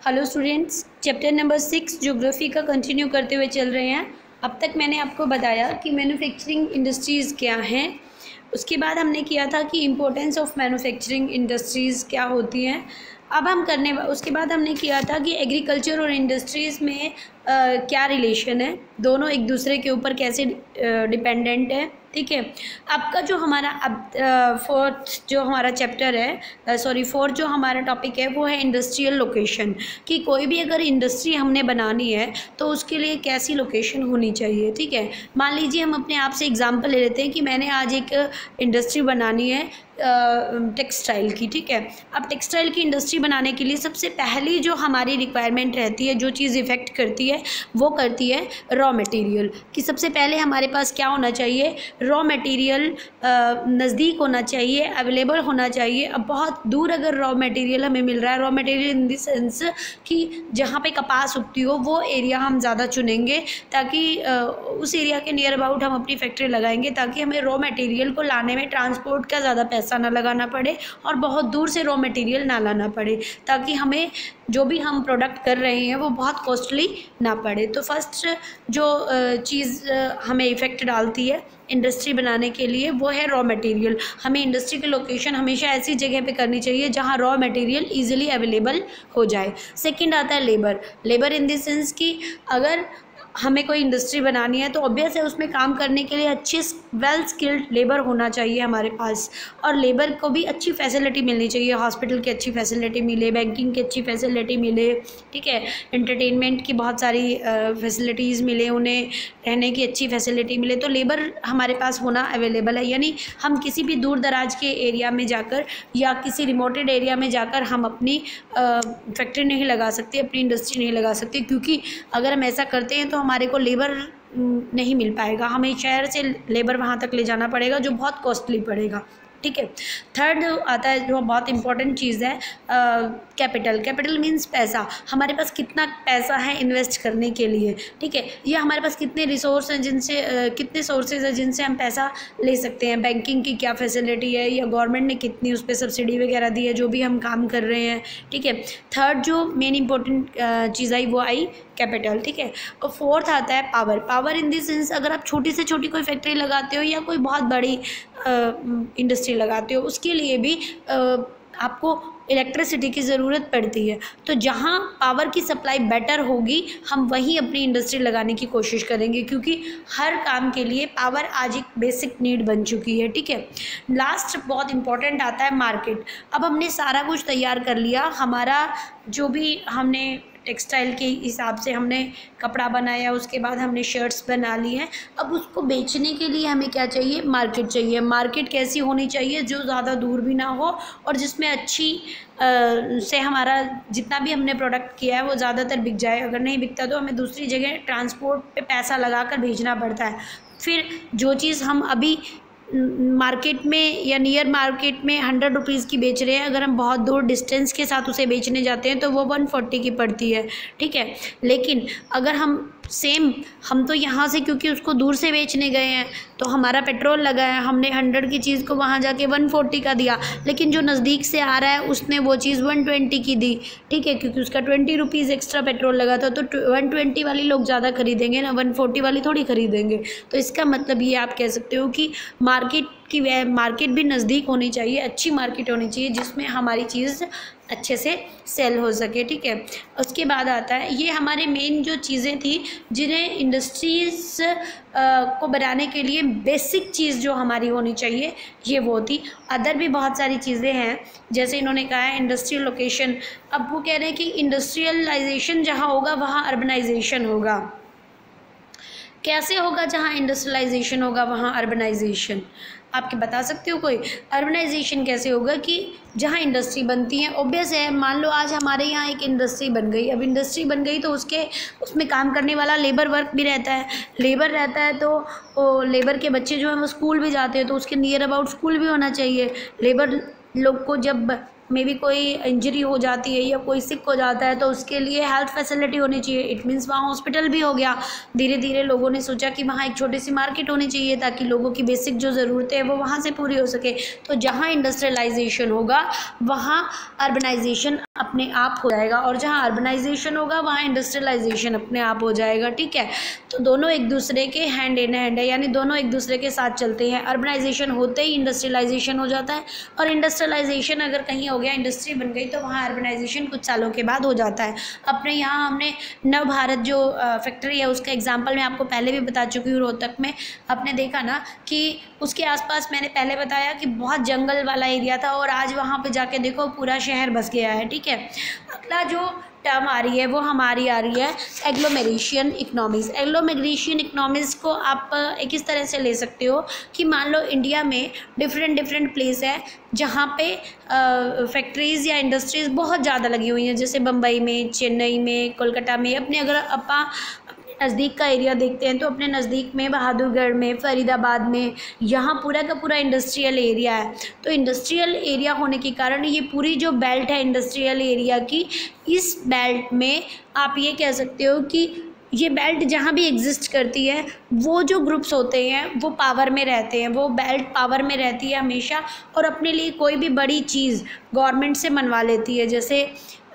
Hello students, chapter number 6 geography का continue करते हुए चल रहे हैं। अब तक मैंने आपको बताया कि मैन्युफैक्चरिंग इंडस्ट्रीज़ क्या हैं। उसके बाद हमने किया था कि इम्पोर्टेंस ऑफ मैन्युफैक्चरिंग इंडस्ट्रीज़ क्या होती हैं। अब हम उसके बाद हमने किया था कि एग्रीकल्चर और इंडस्ट्रीज़ में क्या रिलेशन है, दोनों एक दूसरे के ऊपर कैसे डिपेंडेंट है। ठीक है, आपका जो हमारा अब फोर्थ जो हमारा चैप्टर है फोर्थ जो हमारा टॉपिक है वो है इंडस्ट्रियल लोकेशन, कि कोई भी अगर इंडस्ट्री हमने बनानी है तो उसके लिए कैसी लोकेशन होनी चाहिए। ठीक है, मान लीजिए हम अपने आप से एग्जांपल ले लेते हैं कि मैंने आज एक इंडस्ट्री बनानी है टेक्सटाइल की। ठीक है, अब टेक्सटाइल की इंडस्ट्री बनाने के लिए सबसे पहली जो हमारी रिक्वायरमेंट रहती है, जो चीज़ इफ़ेक्ट करती है वो करती है रॉ मटेरियल, कि सबसे पहले हमारे पास क्या होना चाहिए, रॉ मटेरियल नज़दीक होना चाहिए, अवेलेबल होना चाहिए। अब बहुत दूर अगर रॉ मटेरियल हमें मिल रहा है, raw material in the sense कि जहाँ पे कपास उगती हो वो एरिया हम ज़्यादा चुनेंगे, ताकि उस एरिया के नियर अबाउट हम अपनी फैक्ट्री लगाएंगे, ताकि हमें रॉ मटेरियल को लाने में ट्रांसपोर्ट का ज़्यादा पैसा ना लगाना पड़े और बहुत दूर से रॉ मटेरियल ना लाना पड़े, ताकि हमें जो भी हम प्रोडक्ट कर रहे हैं वो बहुत कॉस्टली ना पड़े। तो फर्स्ट जो चीज़ हमें इफ़ेक्ट डालती है इंडस्ट्री बनाने के लिए वो है रॉ मटेरियल। हमें इंडस्ट्री की लोकेशन हमेशा ऐसी जगह पे करनी चाहिए जहाँ रॉ मटेरियल इजीली अवेलेबल हो जाए। सेकंड आता है labour. Labour in the sense कि अगर हमें कोई इंडस्ट्री बनानी है तो ऑब्वियस है उसमें काम करने के लिए अच्छे वेल स्किल्ड लेबर होना चाहिए हमारे पास, और लेबर को भी अच्छी फैसिलिटी मिलनी चाहिए, हॉस्पिटल की अच्छी फैसिलिटी मिले, बैंकिंग की अच्छी फैसिलिटी मिले, ठीक है, एंटरटेनमेंट की बहुत सारी फैसिलिटीज़ मिले, उन्हें रहने की अच्छी फैसिलिटी मिले। तो लेबर हमारे पास होना अवेलेबल है, यानी हम किसी भी दूर दराज के एरिया में जाकर या किसी रिमोटेड एरिया में जाकर हम अपनी फैक्ट्री नहीं लगा सकते, अपनी इंडस्ट्री नहीं लगा सकते, क्योंकि अगर हम ऐसा करते हैं तो हमारे को लेबर नहीं मिल पाएगा, हमें शहर से लेबर वहाँ तक ले जाना पड़ेगा जो बहुत कॉस्टली पड़ेगा। ठीक है, थर्ड आता है जो बहुत इंपॉर्टेंट चीज़ है कैपिटल। कैपिटल मीन्स पैसा, हमारे पास कितना पैसा है इन्वेस्ट करने के लिए। ठीक है, या हमारे पास कितने रिसोर्स हैं जिनसे कितने सोर्सेज हैं जिनसे हम पैसा ले सकते हैं, बैंकिंग की क्या फैसिलिटी है, या गवर्नमेंट ने कितनी उस पर सब्सिडी वगैरह दी है जो भी हम काम कर रहे हैं। ठीक है, थर्ड जो मेन इंपॉर्टेंट चीज़ आई वो आई कैपिटल। ठीक है, और फोर्थ आता है power. Power in the sense अगर आप छोटी से छोटी कोई फैक्ट्री लगाते हो या कोई बहुत बड़ी इंडस्ट्री लगाते हो, उसके लिए भी आपको इलेक्ट्रिसिटी की ज़रूरत पड़ती है। तो जहाँ पावर की सप्लाई बेटर होगी हम वहीं अपनी इंडस्ट्री लगाने की कोशिश करेंगे, क्योंकि हर काम के लिए पावर आज एक बेसिक नीड बन चुकी है। ठीक है, लास्ट बहुत इंपॉर्टेंट आता है मार्केट। अब हमने सारा कुछ तैयार कर लिया, हमारा जो भी हमने टेक्सटाइल के हिसाब से हमने कपड़ा बनाया, उसके बाद हमने शर्ट्स बना ली हैं। अब उसको बेचने के लिए हमें क्या चाहिए, मार्केट चाहिए। मार्केट कैसी होनी चाहिए, जो ज़्यादा दूर भी ना हो और जिसमें अच्छी से हमारा जितना भी हमने प्रोडक्ट किया है वो ज़्यादातर बिक जाए। अगर नहीं बिकता तो हमें दूसरी जगह ट्रांसपोर्ट पे पैसा लगा कर भेजना पड़ता है। फिर जो चीज़ हम अभी मार्केट में या नियर मार्केट में 100 रुपीज़ की बेच रहे हैं, अगर हम बहुत दूर डिस्टेंस के साथ उसे बेचने जाते हैं तो वो 140 की पड़ती है। ठीक है, लेकिन अगर हम तो यहाँ से क्योंकि उसको दूर से बेचने गए हैं तो हमारा पेट्रोल लगा है, हमने 100 की चीज़ को वहाँ जाके 140 का दिया, लेकिन जो नज़दीक से आ रहा है उसने वो चीज़ 120 की दी। ठीक है, क्योंकि उसका 20 रुपीज़ एक्स्ट्रा पेट्रोल लगा था, तो 120 वाली लोग ज़्यादा खरीदेंगे ना, 140 वाली थोड़ी खरीदेंगे। तो इसका मतलब ये आप कह सकते हो कि मार्केट भी नज़दीक होनी चाहिए, अच्छी मार्केट होनी चाहिए जिसमें हमारी चीज़ अच्छे से सेल हो सके। ठीक है, उसके बाद आता है ये हमारे मेन जो चीज़ें थी जिन्हें इंडस्ट्रीज़ को बनाने के लिए बेसिक चीज़ जो हमारी होनी चाहिए ये वो थी। अदर भी बहुत सारी चीज़ें हैं, जैसे इन्होंने कहा है इंडस्ट्रियल लोकेशन। अब वो कह रहे हैं कि इंडस्ट्रियलाइजेशन जहाँ होगा वहाँ अर्बनाइजेशन होगा। कैसे होगा, जहाँ इंडस्ट्रियलाइजेशन होगा वहाँ अर्बनाइजेशन, आपके बता सकते हो कोई? अर्बनाइजेशन कैसे होगा कि जहाँ इंडस्ट्री बनती है, ऑब्वियस है, मान लो आज हमारे यहाँ एक इंडस्ट्री बन गई। अब इंडस्ट्री बन गई तो उसमें काम करने वाला लेबर वर्क भी रहता है, लेबर रहता है तो लेबर के बच्चे जो हैं वो स्कूल भी जाते हैं, तो उसके नियर अबाउट स्कूल भी होना चाहिए। लेबर लोग को जब मे बी कोई इंजरी हो जाती है या कोई सिक हो जाता है तो उसके लिए हेल्थ फैसिलिटी होनी चाहिए। इट मीन्स वहाँ हॉस्पिटल भी हो गया। धीरे धीरे लोगों ने सोचा कि वहाँ एक छोटी सी मार्केट होनी चाहिए ताकि लोगों की बेसिक जो ज़रूरतें हैं वो वहाँ से पूरी हो सके। तो जहाँ इंडस्ट्रियलाइजेशन होगा वहाँ अर्बनाइजेशन अपने आप हो जाएगा, और जहाँ अर्बनाइजेशन होगा वहाँ इंडस्ट्रियलाइजेशन अपने आप हो जाएगा। ठीक है, तो दोनों एक दूसरे के हैंड इन हैंड है, यानी दोनों एक दूसरे के साथ चलते हैं। अर्बनाइजेशन होते ही इंडस्ट्रियलाइजेशन हो जाता है, और इंडस्ट्रियलाइजेशन अगर कहीं हो गया, इंडस्ट्री बन गई, तो वहाँ अर्बनाइजेशन कुछ सालों के बाद हो जाता है। अपने यहाँ हमने नव भारत जो फैक्ट्री है उसका एग्जाम्पल मैं आपको पहले भी बता चुकी हूँ। रोहतक में आपने देखा ना कि उसके आसपास मैंने पहले बताया कि बहुत जंगल वाला एरिया था, और आज वहाँ पे जाके देखो पूरा शहर बस गया है। ठीक है, अगला जो टर्म आ रही है वो हमारी आ रही है एग्लोमेरेशन इकनॉमीज़। एग्लोमेरेशन इकनॉमीज़ को आप एक इस तरह से ले सकते हो कि मान लो इंडिया में डिफरेंट प्लेस है जहाँ पे फैक्ट्रीज़ या इंडस्ट्रीज़ बहुत ज़्यादा लगी हुई हैं, जैसे बम्बई में, चेन्नई में, कोलकाता में। अपने अगर अपना नज़दीक का एरिया देखते हैं तो अपने नज़दीक में बहादुरगढ़ में, फरीदाबाद में, यहाँ पूरा का पूरा इंडस्ट्रियल एरिया है। तो इंडस्ट्रियल एरिया होने के कारण ये पूरी जो बेल्ट है इंडस्ट्रियल एरिया की, इस बेल्ट में आप ये कह सकते हो कि ये बेल्ट जहाँ भी एग्जिस्ट करती है वो जो ग्रुप्स होते हैं वो पावर में रहते हैं, वो बेल्ट पावर में रहती है हमेशा, और अपने लिए कोई भी बड़ी चीज़ गवर्नमेंट से मनवा लेती है। जैसे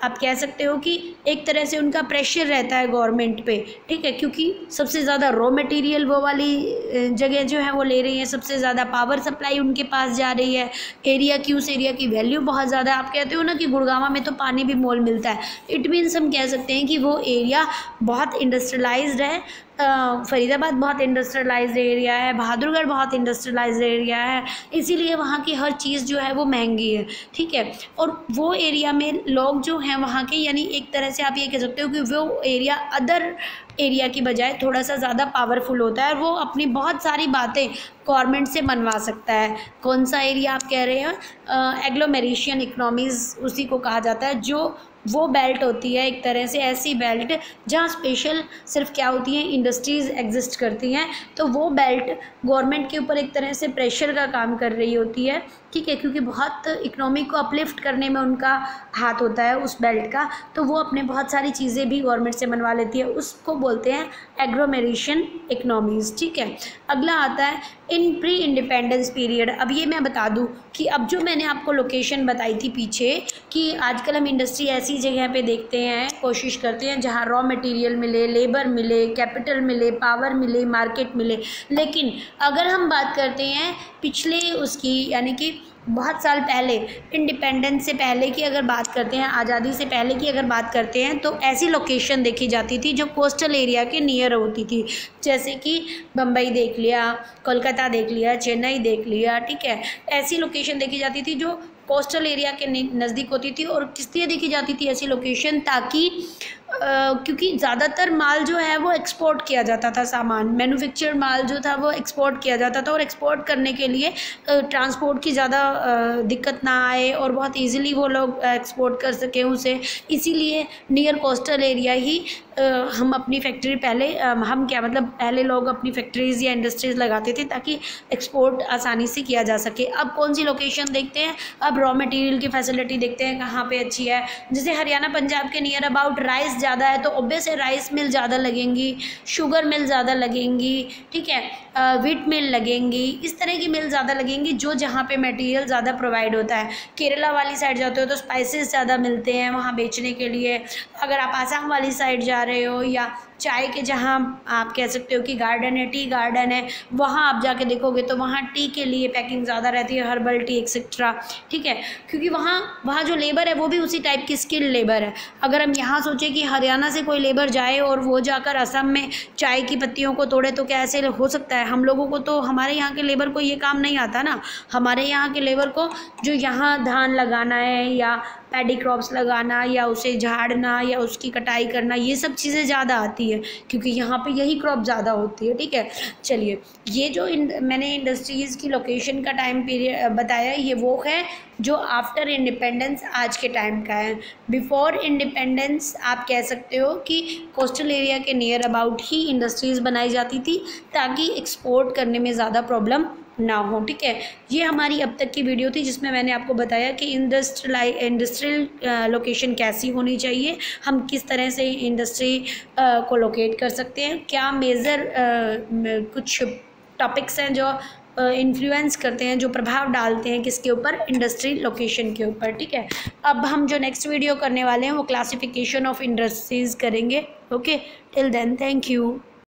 आप कह सकते हो कि एक तरह से उनका प्रेशर रहता है गवर्नमेंट पे। ठीक है, क्योंकि सबसे ज़्यादा रॉ मटेरियल वो वाली जगह जो है वो ले रही है, सबसे ज़्यादा पावर सप्लाई उनके पास जा रही है। एरिया की, उस एरिया की वैल्यू बहुत ज़्यादा। आप कहते हो ना कि गुड़गांव में तो पानी भी मोल मिलता है, इट मीन्स हम कह सकते हैं कि वो एरिया बहुत इंडस्ट्रियलाइज्ड है। फरीदाबाद बहुत इंडस्ट्रियलाइज्ड एरिया है, बहादुरगढ़ बहुत इंडस्ट्रियलाइज्ड एरिया है, इसीलिए वहाँ की हर चीज़ जो है वो महंगी है। ठीक है, और वो एरिया में लोग जो हैं वहाँ के, यानी एक तरह से आप ये कह सकते हो कि वो एरिया अदर एरिया की बजाय थोड़ा सा ज़्यादा पावरफुल होता है, और वो अपनी बहुत सारी बातें गवर्नमेंट से मनवा सकता है। कौन सा एरिया आप कह रहे हैं? एग्लोमेरेशन इकनॉमीज़ उसी को कहा जाता है, जो वो बेल्ट होती है एक तरह से ऐसी बेल्ट जहाँ स्पेशल सिर्फ क्या होती हैं, इंडस्ट्रीज़ एग्जिस्ट करती हैं। तो वो बेल्ट गवर्नमेंट के ऊपर एक तरह से प्रेशर का काम कर रही होती है। ठीक है, क्योंकि बहुत इकोनॉमी को अपलिफ्ट करने में उनका हाथ होता है उस बेल्ट का, तो वो अपने बहुत सारी चीज़ें भी गवर्नमेंट से मनवा लेती है। उसको बोलते हैं एग्लोमेरेशन इकनॉमीज़। ठीक है, अगला आता है इन प्री इंडिपेंडेंस पीरियड। अब ये मैं बता दूं कि अब जो मैंने आपको लोकेशन बताई थी पीछे कि आजकल हम इंडस्ट्री ऐसी जगह पे देखते हैं, कोशिश करते हैं जहाँ रॉ मटेरियल मिले, लेबर मिले, कैपिटल मिले, पावर मिले, मार्केट मिले। लेकिन अगर हम बात करते हैं पिछले उसकी, यानी कि बहुत साल पहले, इंडिपेंडेंस से पहले की अगर बात करते हैं, आज़ादी से पहले की अगर बात करते हैं, तो ऐसी लोकेशन देखी जाती थी जो कोस्टल एरिया के नियर होती थी। जैसे कि बम्बई देख लिया, कोलकाता देख लिया, चेन्नई देख लिया। ठीक है, ऐसी लोकेशन देखी जाती थी जो कोस्टल एरिया के नज़दीक होती थी। और किस लिए देखी जाती थी ऐसी लोकेशन? ताकि क्योंकि ज़्यादातर माल जो है वो एक्सपोर्ट किया जाता था, सामान मैन्युफैक्चर्ड माल जो था वो एक्सपोर्ट किया जाता था, और एक्सपोर्ट करने के लिए ट्रांसपोर्ट की ज़्यादा दिक्कत ना आए और बहुत इजीली वो लोग एक्सपोर्ट कर सकें उसे। इसीलिए नियर कोस्टल एरिया ही हम अपनी फैक्ट्री पहले लोग अपनी फैक्ट्रीज़ या इंडस्ट्रीज़ लगाते थे ताकि एक्सपोर्ट आसानी से किया जा सके। अब कौन सी लोकेशन देखते हैं? अब रॉ मटेरियल की फैसिलिटी देखते हैं कहाँ पे अच्छी है। जैसे हरियाणा पंजाब के नियर अबाउट राइस ज़्यादा है, तो ऑब्वियस है राइस मिल ज़्यादा लगेंगी, शुगर मिल ज़्यादा लगेंगी। ठीक है, व्हीट मिल लगेंगी, इस तरह की मिल ज़्यादा लगेंगी जो जहाँ पे मटेरियल ज़्यादा प्रोवाइड होता है। केरला वाली साइड जाते हो तो स्पाइसेस ज़्यादा मिलते हैं वहाँ बेचने के लिए। अगर आप आसाम वाली साइड जा रहे हो, या चाय के जहाँ आप कह सकते हो कि गार्डन है, टी गार्डन है, वहाँ आप जाके देखोगे तो वहाँ टी के लिए पैकिंग ज़्यादा रहती है, हर्बल टी एक्सेट्रा। ठीक है, क्योंकि वहाँ जो लेबर है वो भी उसी टाइप की स्किल लेबर है। अगर हम यहाँ सोचें कि हरियाणा से कोई लेबर जाए और वो जाकर असम में चाय की पत्तियों को तोड़े, तो क्या ऐसे हो सकता है? हम लोगों को तो, हमारे यहाँ के लेबर को ये काम नहीं आता ना। हमारे यहाँ के लेबर को जो यहाँ धान लगाना है या पैडी क्रॉप्स लगाना या उसे झाड़ना या उसकी कटाई करना, ये सब चीज़ें ज़्यादा आती है क्योंकि यहाँ पे यही क्रॉप ज़्यादा होती है। ठीक है, चलिए, ये जो मैंने इंडस्ट्रीज़ की लोकेशन का टाइम पीरियड बताया, ये वो है जो आफ्टर इंडिपेंडेंस आज के टाइम का है। बिफोर इंडिपेंडेंस आप कह सकते हो कि कोस्टल एरिया के नियर अबाउट ही इंडस्ट्रीज़ बनाई जाती थी ताकि एक्सपोर्ट करने में ज़्यादा प्रॉब्लम ना हो। ठीक है, ये हमारी अब तक की वीडियो थी जिसमें मैंने आपको बताया कि इंडस्ट्रियल लोकेशन कैसी होनी चाहिए, हम किस तरह से इंडस्ट्री को लोकेट कर सकते हैं, क्या मेजर कुछ टॉपिक्स हैं जो इन्फ्लुएंस करते हैं, जो प्रभाव डालते हैं किसके ऊपर, इंडस्ट्री लोकेशन के ऊपर। ठीक है, अब हम जो नेक्स्ट वीडियो करने वाले हैं वो क्लासिफिकेशन ऑफ इंडस्ट्रीज़ करेंगे। Okay, till then thank you.